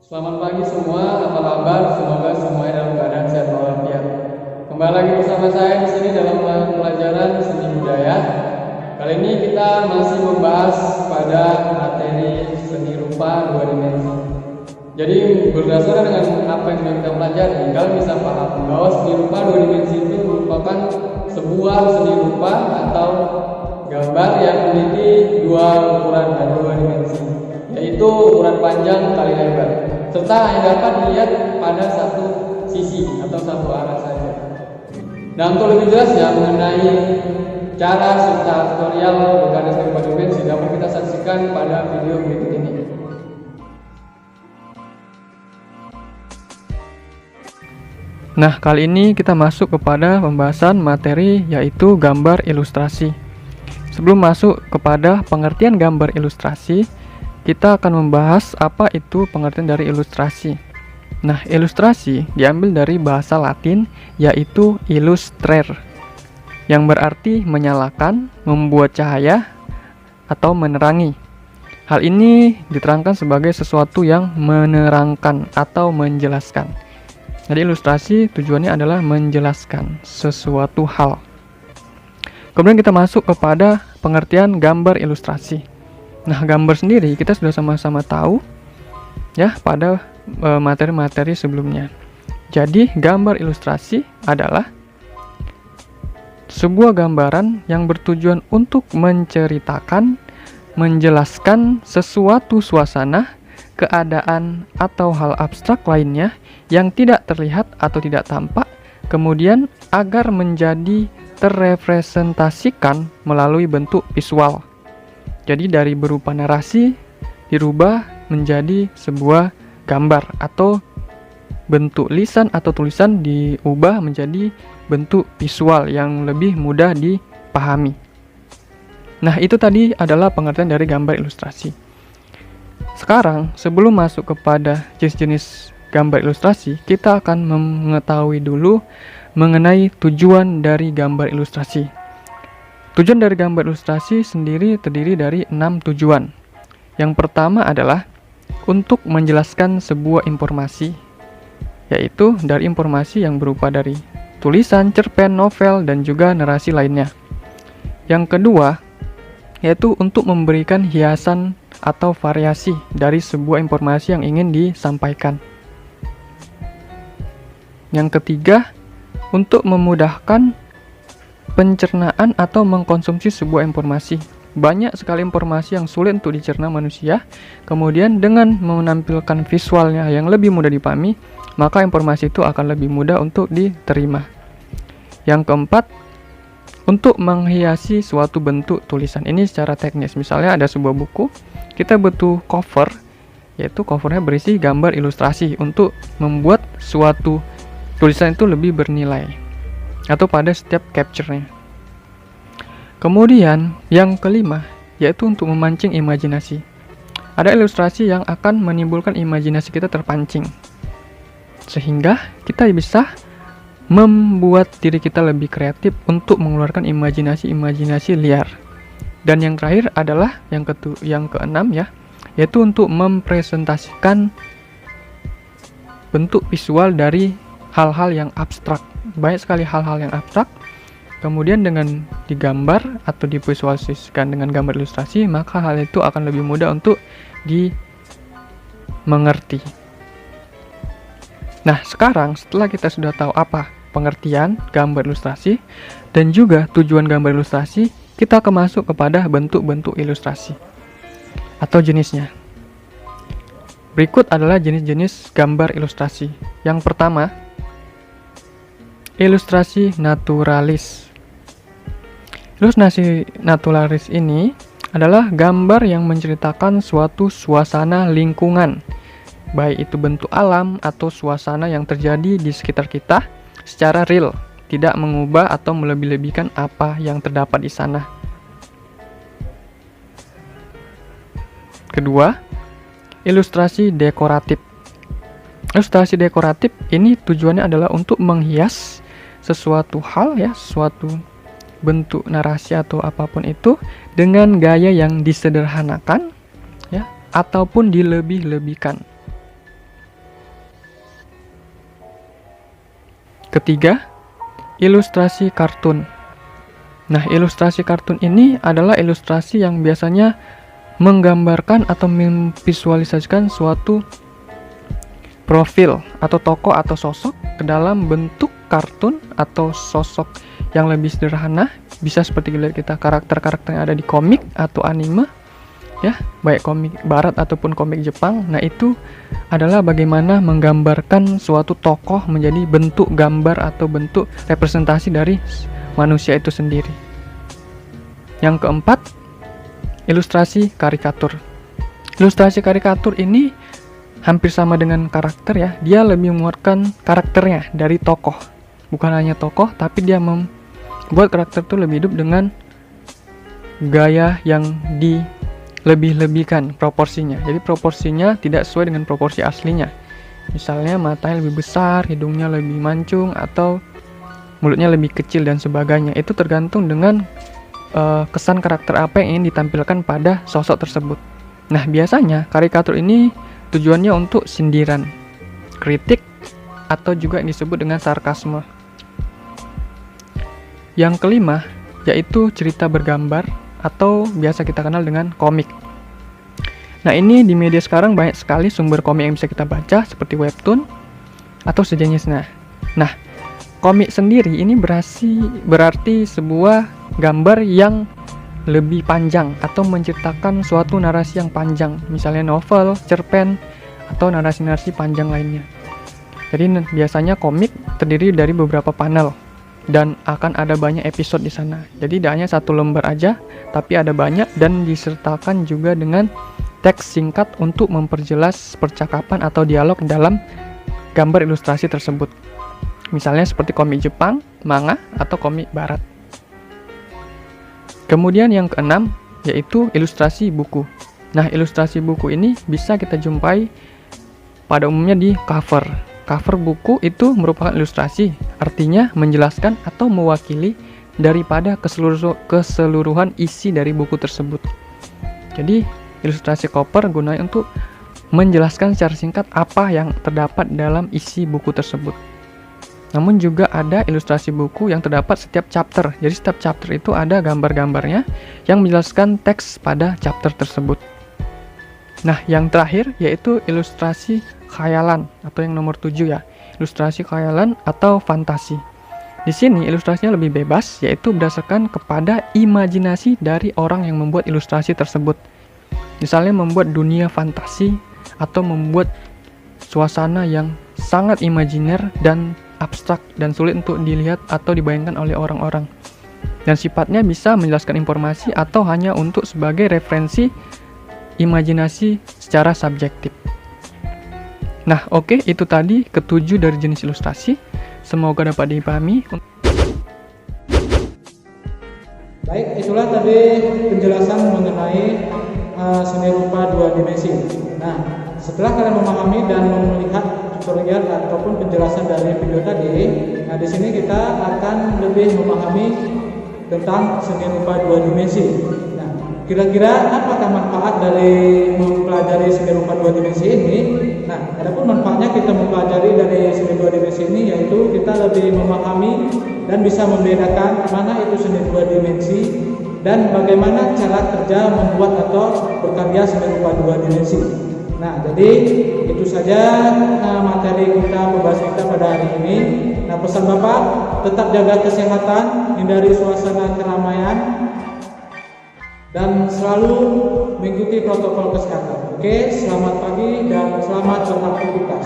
Selamat pagi semua, apa kabar? Semoga semuanya dalam keadaan sehat walafiat. Kembali lagi bersama saya di sini dalam pelajaran seni budaya. Kali ini kita masih membahas pada materi seni rupa dua dimensi. Jadi berdasarkan dengan apa yang sudah kita pelajari, kalian bisa paham bahwa seni rupa dua dimensi itu merupakan sebuah seni rupa atau gambar yang memiliki dua ukuran dan dua dimensi, yaitu ukuran panjang kali lebar, serta yang dapat dilihat pada satu sisi atau satu arah saja. Nah, untuk lebih jelasnya mengenai cara serta tutorial mekanisme dua dimensi dapat kita saksikan pada video berikut ini. Nah, kali ini kita masuk kepada pembahasan materi yaitu gambar ilustrasi. Sebelum masuk kepada pengertian gambar ilustrasi, kita akan membahas apa itu pengertian dari ilustrasi. Nah, ilustrasi diambil dari bahasa Latin yaitu illustrare, yang berarti menyalakan, membuat cahaya, atau menerangi. Hal ini diterangkan sebagai sesuatu yang menerangkan atau menjelaskan. Jadi ilustrasi tujuannya adalah menjelaskan sesuatu hal. Kemudian kita masuk kepada pengertian gambar ilustrasi. Nah, gambar sendiri kita sudah sama-sama tahu ya pada materi-materi sebelumnya. Jadi, gambar ilustrasi adalah sebuah gambaran yang bertujuan untuk menceritakan, menjelaskan sesuatu suasana, keadaan, atau hal abstrak lainnya yang tidak terlihat atau tidak tampak, kemudian agar menjadi terrepresentasikan melalui bentuk visual. Jadi dari berupa narasi dirubah menjadi sebuah gambar, atau bentuk lisan atau tulisan diubah menjadi bentuk visual yang lebih mudah dipahami. Nah, itu tadi adalah pengertian dari gambar ilustrasi. Sekarang, sebelum masuk kepada jenis-jenis gambar ilustrasi, kita akan mengetahui dulu mengenai tujuan dari gambar ilustrasi. Tujuan dari gambar ilustrasi sendiri terdiri dari 6 tujuan. Yang pertama adalah untuk menjelaskan sebuah informasi, yaitu dari informasi yang berupa dari tulisan, cerpen, novel, dan juga narasi lainnya. Yang kedua, yaitu untuk memberikan hiasan atau variasi dari sebuah informasi yang ingin disampaikan. Yang ketiga, untuk memudahkan pencernaan atau mengkonsumsi sebuah informasi. Banyak sekali informasi yang sulit untuk dicerna manusia, kemudian dengan menampilkan visualnya yang lebih mudah dipahami, maka informasi itu akan lebih mudah untuk diterima. Yang keempat, untuk menghiasi suatu bentuk tulisan. Ini secara teknis, misalnya ada sebuah buku, kita butuh cover, yaitu covernya berisi gambar ilustrasi untuk membuat suatu tulisan itu lebih bernilai, atau pada setiap capture-nya. Kemudian yang kelima, yaitu untuk memancing imajinasi. Ada ilustrasi yang akan menimbulkan imajinasi kita terpancing, sehingga kita bisa membuat diri kita lebih kreatif untuk mengeluarkan imajinasi-imajinasi liar. Dan yang terakhir adalah yang keenam ya, yaitu untuk mempresentasikan bentuk visual dari hal-hal yang abstrak. Banyak sekali hal-hal yang abstrak, kemudian dengan digambar atau divisualisasikan dengan gambar ilustrasi, maka hal itu akan lebih mudah untuk dimengerti. Nah, sekarang setelah kita sudah tahu apa pengertian gambar ilustrasi dan juga tujuan gambar ilustrasi, kita akan masuk kepada bentuk-bentuk ilustrasi atau jenisnya. Berikut adalah jenis-jenis gambar ilustrasi. Yang pertama, ilustrasi naturalis. Ilustrasi naturalis ini adalah gambar yang menceritakan suatu suasana lingkungan, baik itu bentuk alam atau suasana yang terjadi di sekitar kita secara real, tidak mengubah atau melebih-lebihkan apa yang terdapat di sana. Kedua, ilustrasi dekoratif. Ilustrasi dekoratif ini tujuannya adalah untuk menghias sesuatu hal ya, suatu bentuk narasi atau apapun itu dengan gaya yang disederhanakan ya, ataupun dilebih-lebihkan. Ketiga, ilustrasi kartun. Nah, ilustrasi kartun ini adalah ilustrasi yang biasanya menggambarkan atau memvisualisasikan suatu profil atau tokoh atau sosok ke dalam bentuk kartun atau sosok yang lebih sederhana. Bisa seperti kita karakter-karakter yang ada di komik atau anime, ya, baik komik barat ataupun komik Jepang. Nah, itu adalah bagaimana menggambarkan suatu tokoh menjadi bentuk gambar atau bentuk representasi dari manusia itu sendiri. Yang keempat, ilustrasi karikatur. Ilustrasi karikatur ini hampir sama dengan karakter, ya. Dia lebih menguatkan karakternya dari tokoh. Bukan hanya tokoh, tapi dia membuat karakter itu lebih hidup dengan gaya yang dilebih-lebihkan proporsinya. Jadi proporsinya tidak sesuai dengan proporsi aslinya. Misalnya matanya lebih besar, hidungnya lebih mancung, atau mulutnya lebih kecil dan sebagainya. Itu tergantung dengan kesan karakter apa yang ingin ditampilkan pada sosok tersebut. Nah, biasanya karikatur ini tujuannya untuk sindiran, kritik, atau juga yang disebut dengan sarkasme. Yang kelima, yaitu cerita bergambar atau biasa kita kenal dengan komik. Nah, ini di media sekarang banyak sekali sumber komik yang bisa kita baca seperti webtoon atau sejenisnya. Nah, komik sendiri ini berarti sebuah gambar yang lebih panjang atau menceritakan suatu narasi yang panjang, misalnya novel, cerpen, atau narasi-narasi panjang lainnya. Jadi biasanya komik terdiri dari beberapa panel dan akan ada banyak episode di sana. Jadi tidak hanya satu lembar aja, tapi ada banyak dan disertakan juga dengan teks singkat untuk memperjelas percakapan atau dialog dalam gambar ilustrasi tersebut. Misalnya seperti komik Jepang, manga, atau komik barat. Kemudian yang keenam, yaitu ilustrasi buku. Nah, ilustrasi buku ini bisa kita jumpai pada umumnya di cover. Cover buku itu merupakan ilustrasi, artinya menjelaskan atau mewakili daripada keseluruhan isi dari buku tersebut. Jadi, ilustrasi cover gunanya untuk menjelaskan secara singkat apa yang terdapat dalam isi buku tersebut. Namun juga ada ilustrasi buku yang terdapat setiap chapter. Jadi setiap chapter itu ada gambar-gambarnya yang menjelaskan teks pada chapter tersebut. Nah, yang terakhir yaitu ilustrasi khayalan atau yang nomor 7, ya. Ilustrasi khayalan atau fantasi. Di sini ilustrasinya lebih bebas, yaitu berdasarkan kepada imajinasi dari orang yang membuat ilustrasi tersebut. Misalnya membuat dunia fantasi atau membuat suasana yang sangat imajiner dan abstrak dan sulit untuk dilihat atau dibayangkan oleh orang-orang. Dan sifatnya bisa menjelaskan informasi atau hanya untuk sebagai referensi imajinasi secara subjektif. Nah, oke, itu tadi ketujuh dari jenis ilustrasi. Semoga dapat dipahami. Baik, itulah tadi penjelasan mengenai seni rupa dua dimensi. Nah, setelah kalian memahami dan melihat tutorial ataupun penjelasan dari video tadi, nah di sini kita akan lebih memahami tentang seni rupa dua dimensi. Nah, kira-kira apakah manfaat dari mempelajari seni rupa dua dimensi ini? Nah, adapun manfaatnya kita mempelajari dari seni dua dimensi ini yaitu kita lebih memahami dan bisa membedakan mana itu seni dua dimensi dan bagaimana cara kerja membuat atau berkarya seni rupa dua dimensi. Nah, jadi itu saja materi pembahasan kita pada hari ini. Nah, pesan Bapak, tetap jaga kesehatan, hindari suasana keramaian, dan selalu mengikuti protokol kesehatan. Oke, selamat pagi dan selamat beraktivitas.